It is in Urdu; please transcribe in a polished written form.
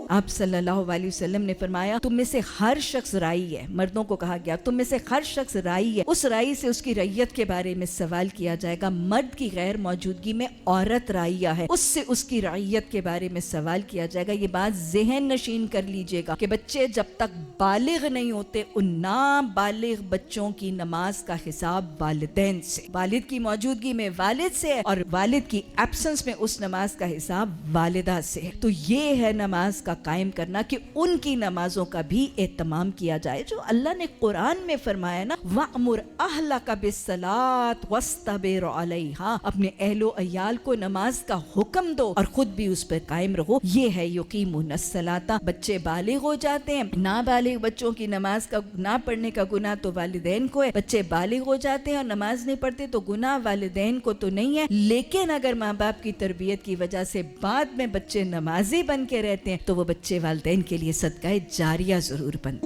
آپ صلی اللہ علیہ وسلم نے فرمایا تم میں سے ہر شخص رائی ہے، مردوں کو کہا گیا تم میں سے ہر شخص رائی ہے، اس رائی سے اس کی رعیت کے بارے میں سوال کیا جائے گا، مرد کی غیر موجودگی میں عورت رعیہ ہے، اس سے اس کی رعیت کے بارے میں سوال کیا جائے گا۔ یہ بات ذہن نشین کر لیجئے گا کہ بچے جب تک بالغ نہیں ہوتے ان نابالغ بچوں کی نماز کا حساب والدین سے، والد کی موجودگی میں والد سے ہے اور والد کی ایبسنس میں اس نماز کا حساب والدہ سے ہے۔ تو یہ ہے نماز کا قائم کرنا کہ ان کی نمازوں کا بھی اہتمام کیا جائے، جو اللہ نے قرآن میں فرمایا نا وَأْمُرْ أَهْلَكَ بِالصَّلَاةِ وَاسْتَبِرْ عَلَيْهَا، اپنے اہل و عیال کو نماز کا حکم دو اور خود بھی اس پر قائم رہو۔ یہ ہے یقیمون الصلاۃ۔ بچے بالغ ہو جاتے ہیں، نابالغ بچوں کی نماز کا نہ پڑھنے کا گناہ تو والدین کو ہے، بچے بالغ ہو جاتے ہیں اور نماز نہیں پڑھتے تو گناہ والدین کو تو نہیں ہے، لیکن اگر ماں باپ کی تربیت کی وجہ سے بعد میں بچے نمازی بن کے رہتے ہیں تو وہ بچے والدین کے لیے صدقہ جاریہ ضرور بن